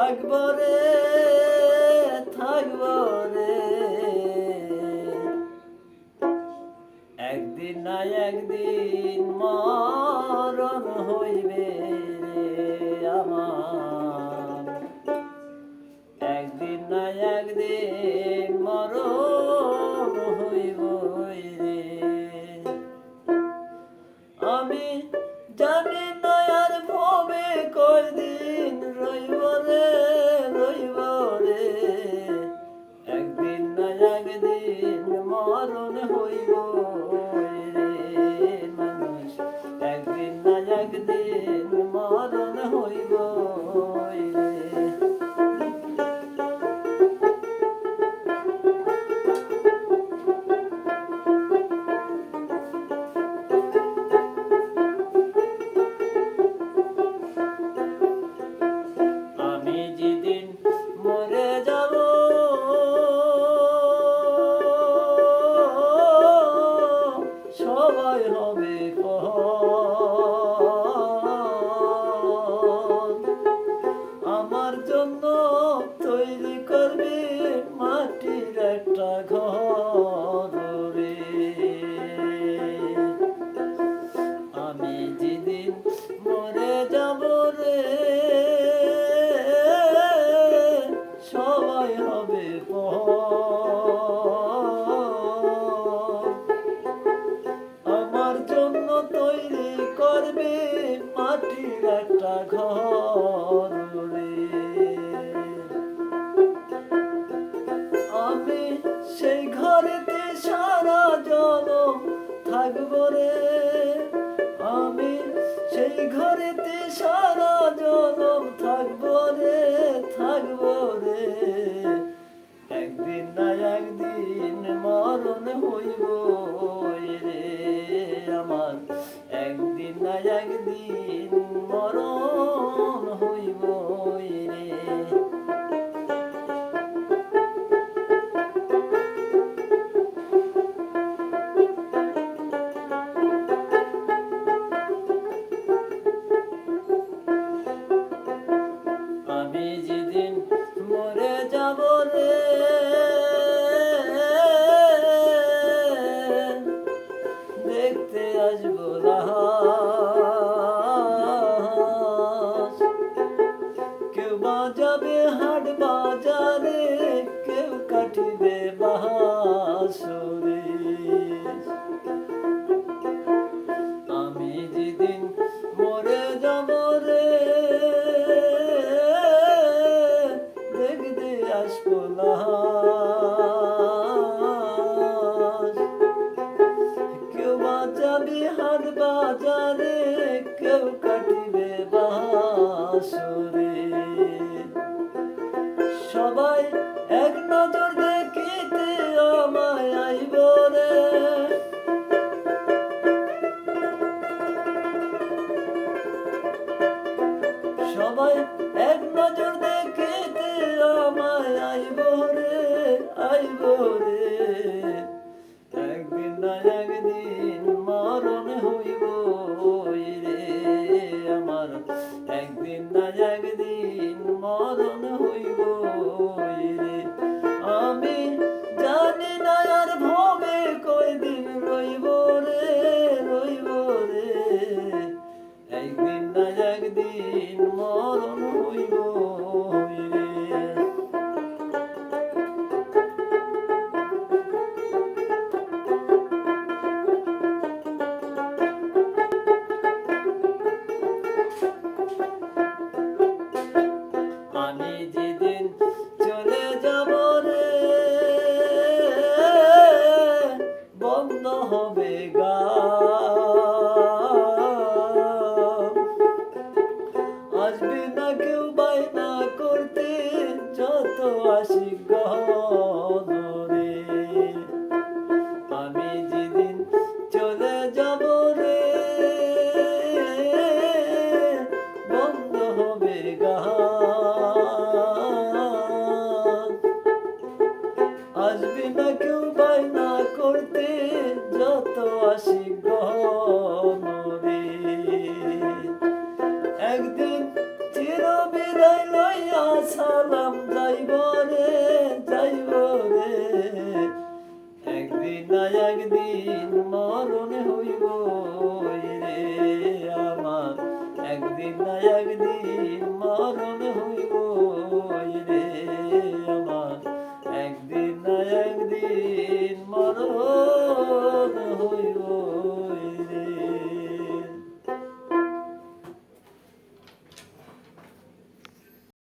থাকবো রে থাকবো রে, একদিন না একদিন মরণ হইবে রে আমার, একদিন না একদিন মরণ হইব রে। আমি জানি না আর ভবে কয়দিন রইব রে রইব রে, একদিন না একদিন মরণ হইব রে মানুষ, একদিন না একদিন মরণ হইব রে। আমি যেদিন মরে যাব সবাই হবে আমার জন্য তৈরি করবে মাটির একটা ঘর রে। আমি যেদিন মরে যাব রে সবাই হবে আমার জন্য তৈরি করবে মাটির একটা ঘর রে। আমি সেই ঘরেতে সারা জনম থাকবো রে, আমি সেই ঘরেতে সারা জনম থাকবো রে থাকবো রে, একদিন না একদিন মরণ হইব রে আমার, একদিন না একদিন মরণ হইব রে। আমি যেদিন মরে যাব রে দেখতে আসবো লাশ, কেউ বাজাবে হাট বাজারে কেউ কাটিবে বাঁশরে। আমি যেদিন মরে যাব রে দেখতে আসবো লাশ, কেউ বাজাবে হাট বাজারে কেউ কাটিবে বাঁশরে। সবাই এক নজর দেখিতে আমায় আইব রে, সবাই এক নজর দেখিতে আমায় আইব রে আইব রে, একদিন না একদিন মরণ হইব রে আমার, একদিন না একদিন মরণ হইব রে। আমি জানি না আর ভবে কয়দিন রইব রে রইব রে, একদিন না একদিন মরণ হইব রে। আমি যেদিন চলে যাব রে বন্ধ হবে গান, আসবে না কেউ বায়না করতে যত আশিক গহন রে। আমি যেদিন চলে যাব রে বন্ধ হবে গান, আসবে না কেউ বায়না করতে যত আশিক গহন রে। একদিন চির বিদায় লইয়া মরণ হইব রে আমার, একদিন না একদিন মরণ হইব রে আমার, একদিন না একদিন মরণ